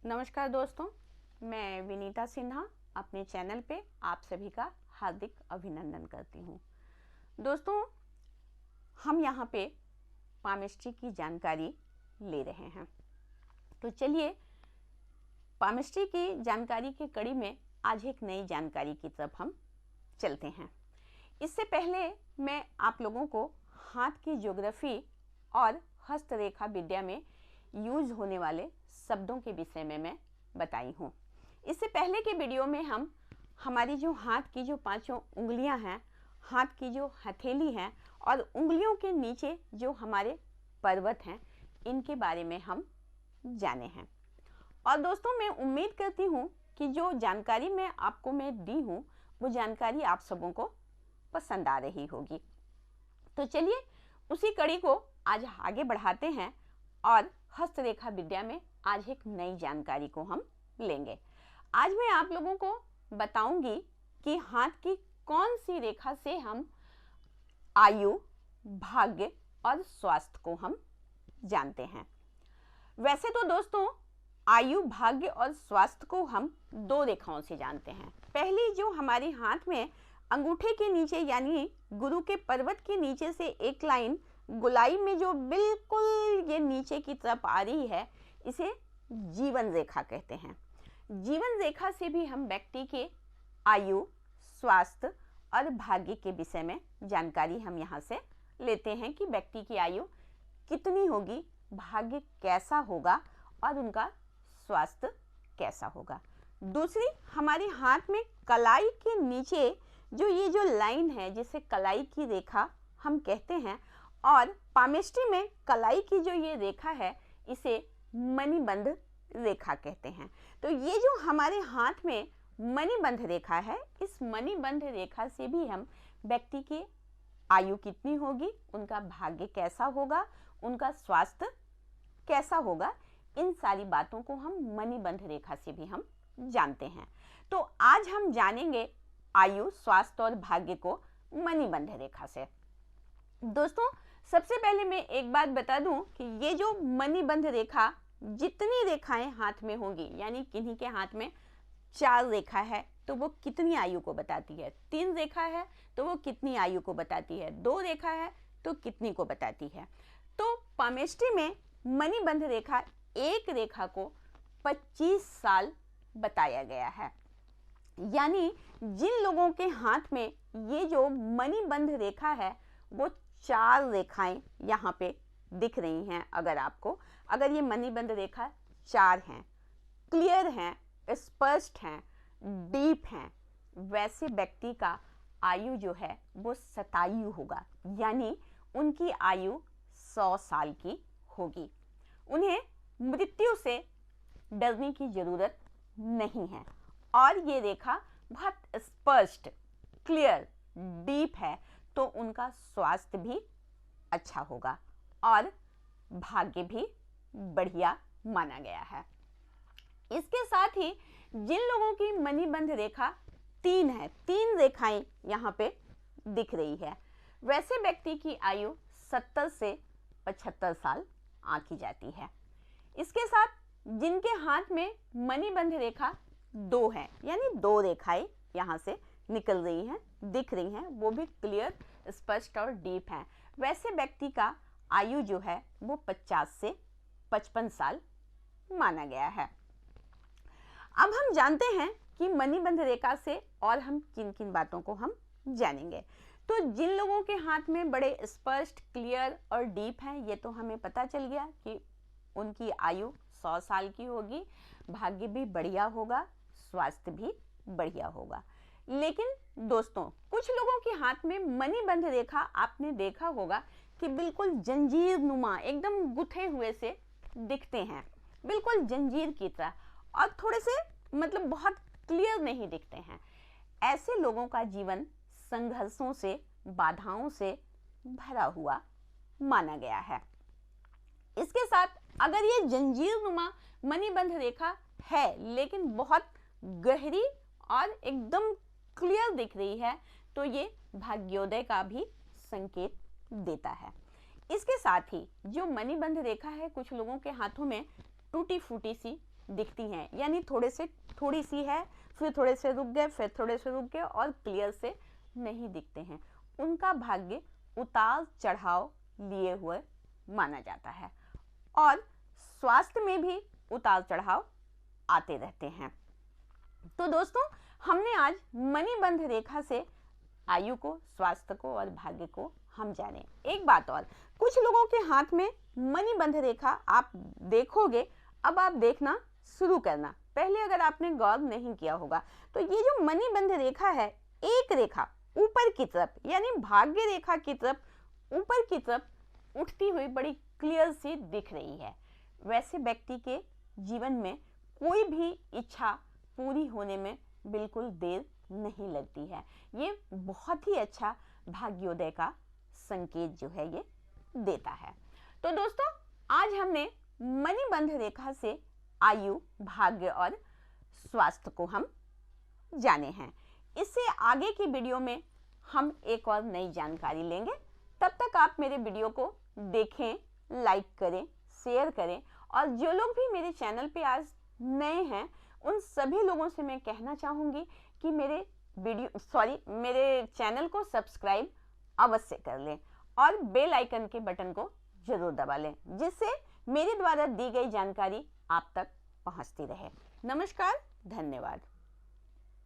नमस्कार दोस्तों, मैं विनीता सिन्हा अपने चैनल पे आप सभी का हार्दिक अभिनंदन करती हूँ। दोस्तों, हम यहाँ पे पामिस्ट्री की जानकारी ले रहे हैं। तो चलिए पामिस्ट्री की जानकारी की कड़ी में आज एक नई जानकारी की तरफ हम चलते हैं। इससे पहले मैं आप लोगों को हाथ की ज्योग्राफी और हस्तरेखा विद्या में यूज होने वाले शब्दों के विषय में मैं बताई हूँ। इससे पहले के वीडियो में हम हमारी जो हाथ की जो पांचों उंगलियां हैं, हाथ की जो हथेली है और उंगलियों के नीचे जो हमारे पर्वत हैं, इनके बारे में हम जाने हैं। और दोस्तों, मैं उम्मीद करती हूँ कि जो जानकारी मैं दी हूँ वो जानकारी आप सबों को पसंद आ रही होगी। तो चलिए उसी कड़ी को आज आगे बढ़ाते हैं और हस्तरेखा विद्या में आज एक नई जानकारी को हम लेंगे। आज मैं आप लोगों को बताऊंगी कि हाथ की कौन सी रेखा से हम आयु, भाग्य और स्वास्थ्य को हम जानते हैं। वैसे तो दोस्तों, आयु, भाग्य और स्वास्थ्य को हम दो रेखाओं से जानते हैं। पहली जो हमारे हाथ में अंगूठे के नीचे यानी गुरु के पर्वत के नीचे से एक लाइन गोलाई में जो बिल्कुल ये नीचे की तरफ आ रही है, इसे जीवन रेखा कहते हैं। जीवन रेखा से भी हम व्यक्ति के आयु, स्वास्थ्य और भाग्य के विषय में जानकारी हम यहाँ से लेते हैं कि व्यक्ति की आयु कितनी होगी, भाग्य कैसा होगा और उनका स्वास्थ्य कैसा होगा। दूसरी, हमारे हाथ में कलाई के नीचे जो लाइन है जिसे कलाई की रेखा हम कहते हैं, और पामिस्ट्री में कलाई की जो ये रेखा है इसे मणिबंध रेखा कहते हैं। तो ये जो हमारे हाथ में मणिबंध रेखा है, इस मणिबंध रेखा से भी हम व्यक्ति की आयु कितनी होगी, उनका भाग्य कैसा होगा, उनका स्वास्थ्य कैसा होगा, इन सारी बातों को हम मणिबंध रेखा से भी हम जानते हैं। तो आज हम जानेंगे आयु, स्वास्थ्य और भाग्य को मणिबंध रेखा से। दोस्तों, सबसे पहले मैं एक बात बता दूं कि ये जो मणिबंध रेखा, जितनी रेखाएं हाथ में होंगी, यानी किन्हीं के हाथ में 4 रेखा है तो वो कितनी आयु को बताती है, 3 रेखा है तो वो कितनी आयु को बताती है, 2 रेखा है तो कितनी को बताती है। तो पामिस्ट्री में मणिबंध रेखा, एक रेखा को 25 साल बताया गया है। यानी जिन लोगों के हाथ में ये जो मणिबंध रेखा है वो 4 रेखाएं यहाँ पे दिख रही हैं। अगर ये मणिबंध रेखा 4 हैं, क्लियर हैं, स्पष्ट हैं, डीप हैं, वैसे व्यक्ति का आयु जो है वो शतायु होगा, यानी उनकी आयु 100 साल की होगी। उन्हें मृत्यु से डरने की जरूरत नहीं है और ये रेखा बहुत स्पष्ट, क्लियर, डीप है, तो उनका स्वास्थ्य भी अच्छा होगा और भाग्य भी बढ़िया माना गया है। इसके साथ ही जिन लोगों की मणिबंध रेखा 3 है, 3 रेखाएं यहाँ पे दिख रही है, वैसे व्यक्ति की आयु 70 से 75 साल आंकी जाती है। इसके साथ जिनके हाथ में मणिबंध रेखा 2 है, यानी 2 रेखाएं यहाँ से निकल रही हैं, दिख रही हैं, वो भी क्लियर, स्पष्ट और डीप हैं, वैसे व्यक्ति का आयु जो है वो 50 से 55 साल माना गया है। अब हम जानते हैं कि मणिबंध रेखा से और हम किन किन बातों को हम जानेंगे। तो जिन लोगों के हाथ में बड़े स्पष्ट, क्लियर और डीप हैं, ये तो हमें पता चल गया कि उनकी आयु 100 साल की होगी, भाग्य भी बढ़िया होगा, स्वास्थ्य भी बढ़िया होगा। लेकिन दोस्तों, कुछ लोगों के हाथ में मणिबंध रेखा आपने देखा होगा कि बिल्कुल जंजीर नुमा, एकदम गुथे हुए से दिखते हैं, बिल्कुल जंजीर की तरह, और थोड़े से मतलब बहुत क्लियर नहीं दिखते हैं। ऐसे लोगों का जीवन संघर्षों से, बाधाओं से भरा हुआ माना गया है। इसके साथ अगर ये जंजीर नुमा मणिबंध रेखा है लेकिन बहुत गहरी और एकदम क्लियर दिख रही है, तो ये भाग्योदय का भी संकेत देता है। इसके साथ ही जो मणिबंध रेखा है, कुछ लोगों के हाथों में टूटी फूटी सी दिखती हैं, यानी थोड़ी सी है, फिर थोड़े से रुक गए, फिर थोड़े से रुक गए और क्लियर से नहीं दिखते हैं। उनका भाग्य उतार चढ़ाव लिए हुए माना जाता है और स्वास्थ्य में भी उतार चढ़ाव आते रहते हैं। तो दोस्तों, हमने आज मणिबंध रेखा से आयु को, स्वास्थ्य को और भाग्य को हम जाने। एक बात और, कुछ लोगों के हाथ में मणिबंध रेखा आप देखोगे, अब आप देखना शुरू करना, पहले अगर आपने गौर नहीं किया होगा तो ये जो मणिबंध रेखा है, एक रेखा ऊपर की तरफ यानी भाग्य रेखा की तरफ ऊपर की तरफ उठती हुई बड़ी क्लियर सी दिख रही है। वैसे व्यक्ति के जीवन में कोई भी इच्छा पूरी होने में बिल्कुल देर नहीं लगती है। ये बहुत ही अच्छा भाग्योदय का संकेत जो है ये देता है। तो दोस्तों, आज हमने मणिबंध रेखा से आयु, भाग्य और स्वास्थ्य को हम जाने हैं। इससे आगे की वीडियो में हम एक और नई जानकारी लेंगे। तब तक आप मेरे वीडियो को देखें, लाइक करें, शेयर करें और जो लोग भी मेरे चैनल पे आज नए हैं उन सभी लोगों से मैं कहना चाहूँगी कि मेरे चैनल को सब्सक्राइब अवश्य कर लें और बेल आइकन के बटन को जरूर दबा लें, जिससे मेरे द्वारा दी गई जानकारी आप तक पहुंचती रहे। नमस्कार, धन्यवाद।